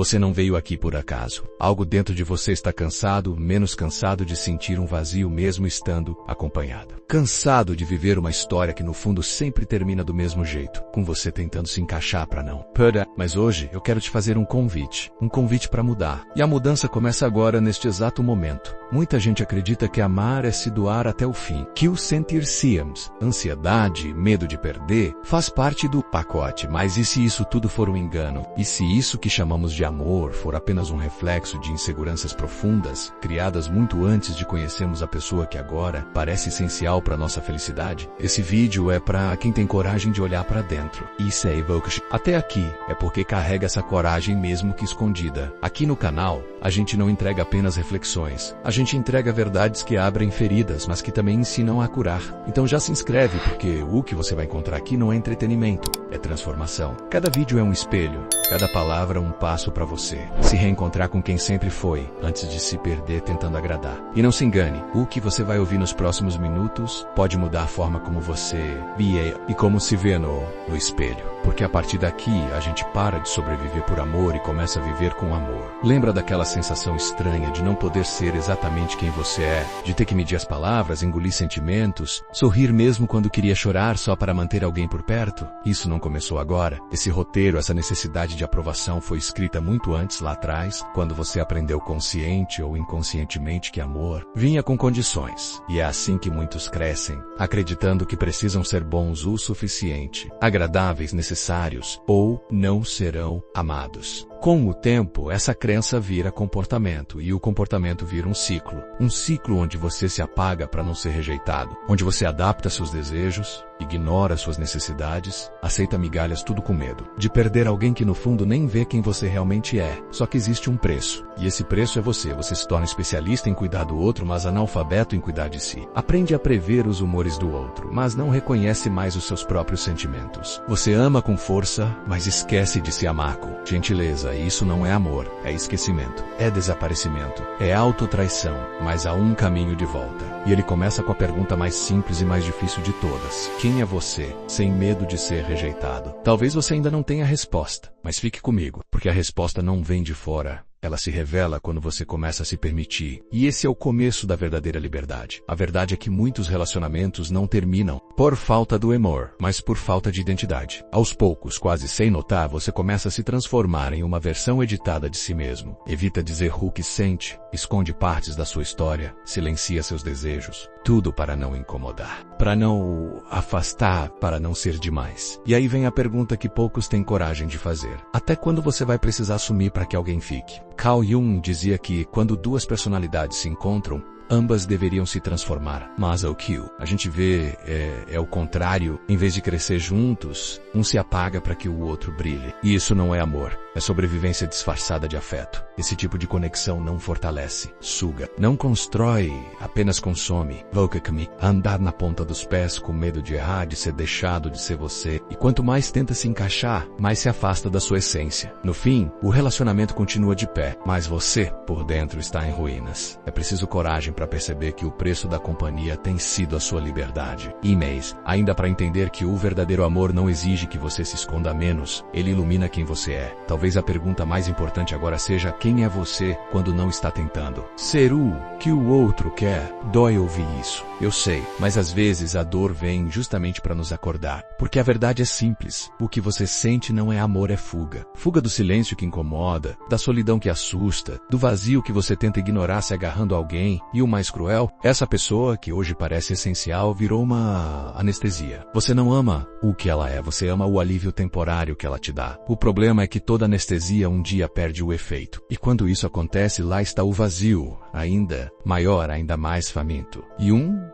Você não veio aqui por acaso. Algo dentro de você está cansado, menos cansado de sentir um vazio mesmo estando acompanhado. Cansado de viver uma história que no fundo sempre termina do mesmo jeito, com você tentando se encaixar para não. Mas hoje eu quero te fazer um convite para mudar. E a mudança começa agora, neste exato momento. Muita gente acredita que amar é se doar até o fim, que o sentir-se-amos, ansiedade, medo de perder, faz parte do pacote. Mas e se isso tudo for um engano? E se isso que chamamos de amor for apenas um reflexo de inseguranças profundas, criadas muito antes de conhecermos a pessoa que agora parece essencial para nossa felicidade? Esse vídeo é para quem tem coragem de olhar para dentro. Isso é Evocation. Até aqui é porque carrega essa coragem mesmo que escondida. Aqui no canal, a gente não entrega apenas reflexões. A gente entrega verdades que abrem feridas, mas que também ensinam a curar. Então já se inscreve, porque o que você vai encontrar aqui não é entretenimento, é transformação. Cada vídeo é um espelho, cada palavra um passo para você se reencontrar com quem sempre foi, antes de se perder tentando agradar. E não se engane, o que você vai ouvir nos próximos minutos pode mudar a forma como você vê e como se vê no espelho. Porque a partir daqui, a gente para de sobreviver por amor e começa a viver com amor. Lembra daquela sensação estranha de não poder ser exatamente quem você é? De ter que medir as palavras, engolir sentimentos, sorrir mesmo quando queria chorar só para manter alguém por perto? Isso não começou agora. Esse roteiro, essa necessidade de aprovação foi escrita muito antes, lá atrás, quando você aprendeu consciente ou inconscientemente que amor vinha com condições. E é assim que muitos crescem, acreditando que precisam ser bons o suficiente, agradáveis, necessários, ou não serão amados. Com o tempo, essa crença vira comportamento, e o comportamento vira um ciclo. Um ciclo onde você se apaga para não ser rejeitado, onde você adapta seus desejos, ignora suas necessidades, aceita migalhas tudo com medo de perder alguém que no fundo nem vê quem você realmente é. Só que existe um preço, e esse preço é você. Você se torna especialista em cuidar do outro, mas analfabeto em cuidar de si. Aprende a prever os humores do outro, mas não reconhece mais os seus próprios sentimentos. Você ama com força, mas esquece de se amar com gentileza. E isso não é amor, é esquecimento, é desaparecimento, é autotraição, mas há um caminho de volta. E ele começa com a pergunta mais simples e mais difícil de todas. Quem é você, sem medo de ser rejeitado? Talvez você ainda não tenha a resposta, mas fique comigo, porque a resposta não vem de fora. Ela se revela quando você começa a se permitir. E esse é o começo da verdadeira liberdade. A verdade é que muitos relacionamentos não terminam por falta do amor, mas por falta de identidade. Aos poucos, quase sem notar, você começa a se transformar em uma versão editada de si mesmo. Evita dizer o que sente, esconde partes da sua história, silencia seus desejos. Tudo para não incomodar, para não afastar, para não ser demais. E aí vem a pergunta que poucos têm coragem de fazer. Até quando você vai precisar assumir para que alguém fique? Carl Jung dizia que quando duas personalidades se encontram, ambas deveriam se transformar. Mas o que a gente vê é o contrário. Em vez de crescer juntos, um se apaga para que o outro brilhe. E isso não é amor. É sobrevivência disfarçada de afeto. Esse tipo de conexão não fortalece, suga, não constrói, apenas consome. Voca-me, andar na ponta dos pés com medo de errar, de ser deixado de ser você. E quanto mais tenta se encaixar, mais se afasta da sua essência. No fim, o relacionamento continua de pé, mas você, por dentro, está em ruínas. É preciso coragem para perceber que o preço da companhia tem sido a sua liberdade. E-mails, ainda para entender que o verdadeiro amor não exige que você se esconda menos, ele ilumina quem você é. Talvez a pergunta mais importante agora seja: quem é você quando não está tentando ser o que o outro quer? Dói ouvir isso, eu sei, mas às vezes a dor vem justamente para nos acordar. Porque a verdade é simples: o que você sente não é amor, é fuga. Fuga do silêncio que incomoda, da solidão que assusta, do vazio que você tenta ignorar se agarrando a alguém. E o mais cruel, essa pessoa que hoje parece essencial virou uma anestesia. Você não ama o que ela é, você ama o alívio temporário que ela te dá. O problema é que toda anestesia um dia perde o efeito. E quando isso acontece, lá está o vazio, ainda maior, ainda mais faminto. E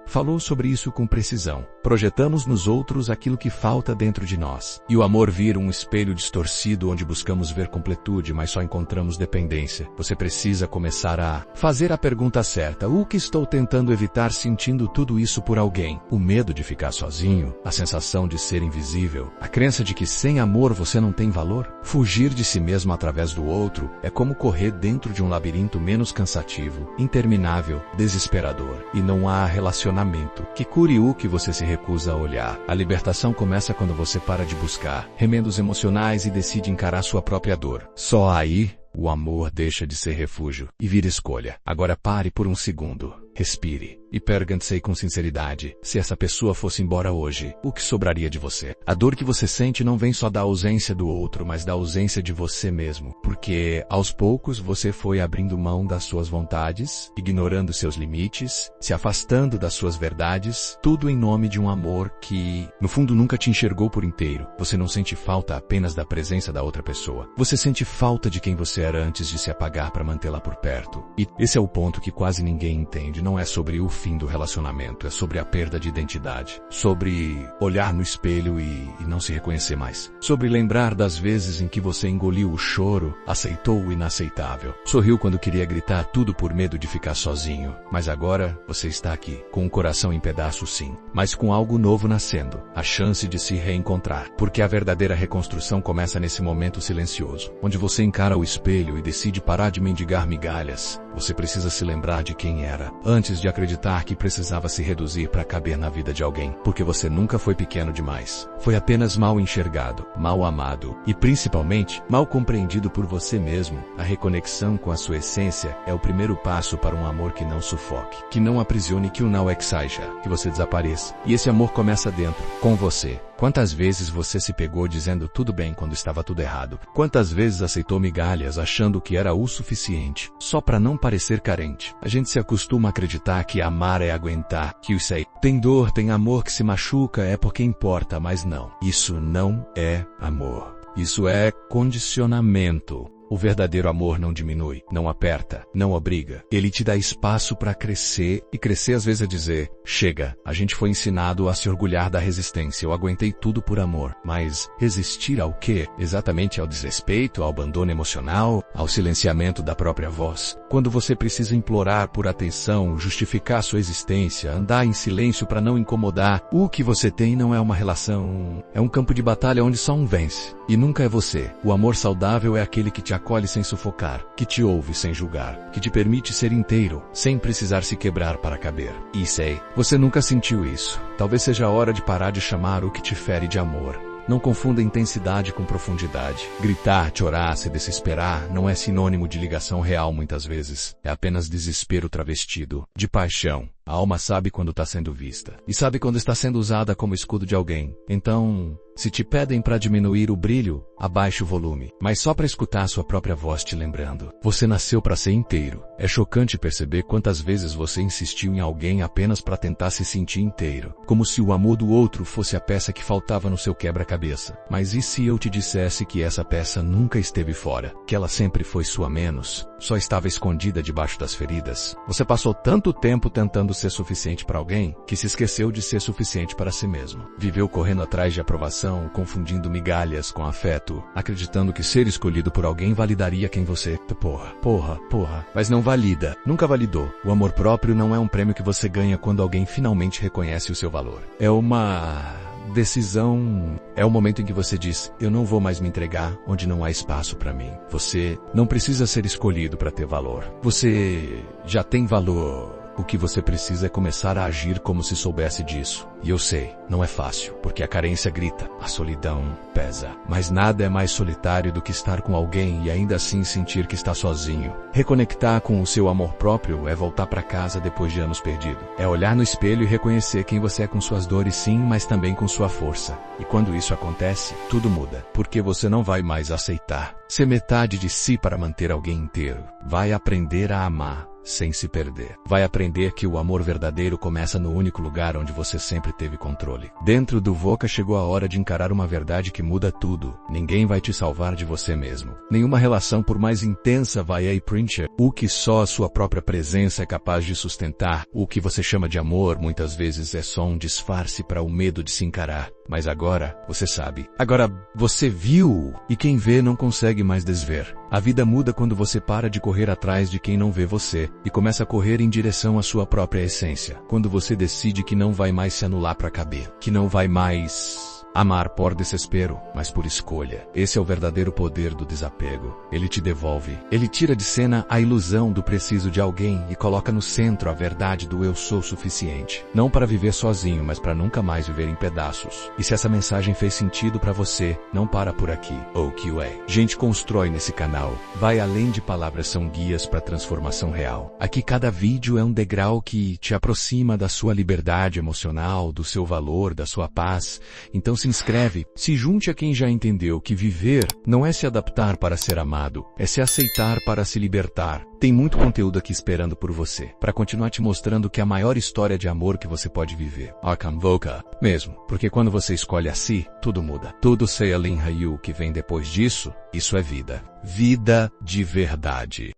falou sobre isso com precisão. Projetamos nos outros aquilo que falta dentro de nós. E o amor vira um espelho distorcido onde buscamos ver completude, mas só encontramos dependência. Você precisa começar a fazer a pergunta certa. O que estou tentando evitar sentindo tudo isso por alguém? O medo de ficar sozinho? A sensação de ser invisível? A crença de que sem amor você não tem valor? Fugir de si mesmo através do outro é como correr dentro de um labirinto menos cansativo, interminável, desesperador. E não há relacionamento que cure o que você se recusa a olhar. A libertação começa quando você para de buscar remendos emocionais e decide encarar sua própria dor. Só aí o amor deixa de ser refúgio e vira escolha. Agora pare por um segundo. Respire e pergunte-se com sinceridade, se essa pessoa fosse embora hoje, o que sobraria de você? A dor que você sente não vem só da ausência do outro, mas da ausência de você mesmo. Porque, aos poucos, você foi abrindo mão das suas vontades, ignorando seus limites, se afastando das suas verdades, tudo em nome de um amor que, no fundo, nunca te enxergou por inteiro. Você não sente falta apenas da presença da outra pessoa. Você sente falta de quem você era antes de se apagar para mantê-la por perto. E esse é o ponto que quase ninguém entende. Não é sobre o fim do relacionamento, é sobre a perda de identidade. Sobre olhar no espelho e não se reconhecer mais. Sobre lembrar das vezes em que você engoliu o choro, aceitou o inaceitável. Sorriu quando queria gritar tudo por medo de ficar sozinho. Mas agora você está aqui, com o coração em pedaços sim, mas com algo novo nascendo. A chance de se reencontrar. Porque a verdadeira reconstrução começa nesse momento silencioso, onde você encara o espelho e decide parar de mendigar migalhas. Você precisa se lembrar de quem era, antes de acreditar que precisava se reduzir para caber na vida de alguém, porque você nunca foi pequeno demais. Foi apenas mal enxergado, mal amado e, principalmente, mal compreendido por você mesmo. A reconexão com a sua essência é o primeiro passo para um amor que não sufoque, que não aprisione, que o não exija, que você desapareça. E esse amor começa dentro, com você. Quantas vezes você se pegou dizendo tudo bem quando estava tudo errado? Quantas vezes aceitou migalhas achando que era o suficiente, só para não parecer carente? A gente se acostuma a acreditar que amar é aguentar, que isso aí tem dor, tem amor que se machuca, é porque importa, mas não. Isso não é amor. Isso é condicionamento. O verdadeiro amor não diminui, não aperta, não obriga. Ele te dá espaço para crescer, e crescer às vezes é dizer, chega. A gente foi ensinado a se orgulhar da resistência. Eu aguentei tudo por amor. Mas resistir ao quê? Exatamente ao desrespeito, ao abandono emocional, ao silenciamento da própria voz. Quando você precisa implorar por atenção, justificar sua existência, andar em silêncio para não incomodar, o que você tem não é uma relação, é um campo de batalha onde só um vence. E nunca é você. O amor saudável é aquele que te acolhe sem sufocar, que te ouve sem julgar, que te permite ser inteiro, sem precisar se quebrar para caber. E sei, você nunca sentiu isso. Talvez seja a hora de parar de chamar o que te fere de amor. Não confunda intensidade com profundidade. Gritar, chorar, se desesperar não é sinônimo de ligação real muitas vezes. É apenas desespero travestido de paixão. A alma sabe quando está sendo vista. E sabe quando está sendo usada como escudo de alguém. Então, se te pedem para diminuir o brilho, abaixe o volume. Mas só para escutar a sua própria voz te lembrando. Você nasceu para ser inteiro. É chocante perceber quantas vezes você insistiu em alguém apenas para tentar se sentir inteiro. Como se o amor do outro fosse a peça que faltava no seu quebra-cabeça. Mas e se eu te dissesse que essa peça nunca esteve fora? Que ela sempre foi sua menos? Só estava escondida debaixo das feridas? Você passou tanto tempo tentando ser suficiente para alguém, que se esqueceu de ser suficiente para si mesmo. Viveu correndo atrás de aprovação, confundindo migalhas com afeto, acreditando que ser escolhido por alguém validaria quem você... Porra. Mas não valida. Nunca validou. O amor próprio não é um prêmio que você ganha quando alguém finalmente reconhece o seu valor. É uma decisão, é o momento em que você diz, eu não vou mais me entregar onde não há espaço para mim. Você não precisa ser escolhido para ter valor. Você já tem valor. O que você precisa é começar a agir como se soubesse disso. E eu sei, não é fácil, porque a carência grita, a solidão pesa. Mas nada é mais solitário do que estar com alguém e ainda assim sentir que está sozinho. Reconectar com o seu amor próprio é voltar para casa depois de anos perdido. É olhar no espelho e reconhecer quem você é com suas dores sim, mas também com sua força. E quando isso acontece, tudo muda. Porque você não vai mais aceitar ser metade de si para manter alguém inteiro. Vai aprender a amar sem se perder. Vai aprender que o amor verdadeiro começa no único lugar onde você sempre teve controle. Dentro do Voca chegou a hora de encarar uma verdade que muda tudo. Ninguém vai te salvar de você mesmo. Nenhuma relação, por mais intensa, vai aí preencher o que só a sua própria presença é capaz de sustentar. O que você chama de amor muitas vezes é só um disfarce para o medo de se encarar. Mas agora, você sabe. Agora, você viu. E quem vê não consegue mais desver. A vida muda quando você para de correr atrás de quem não vê você e começa a correr em direção à sua própria essência. Quando você decide que não vai mais se anular para caber. Que não vai mais Amar por desespero, mas por escolha. Esse é o verdadeiro poder do desapego. Ele te devolve. Ele tira de cena a ilusão do preciso de alguém e coloca no centro a verdade do eu sou suficiente. Não para viver sozinho, mas para nunca mais viver em pedaços. E se essa mensagem fez sentido para você, não para por aqui. OQA. Gente constrói nesse canal. Vai além de palavras, são guias para transformação real. Aqui cada vídeo é um degrau que te aproxima da sua liberdade emocional, do seu valor, da sua paz. Então se inscreve, se junte a quem já entendeu que viver não é se adaptar para ser amado, é se aceitar para se libertar. Tem muito conteúdo aqui esperando por você, para continuar te mostrando que é a maior história de amor que você pode viver. Arkham Voka, mesmo, porque quando você escolhe a si, tudo muda. Tudo Sealin Ryu que vem depois disso, isso é vida. Vida de verdade.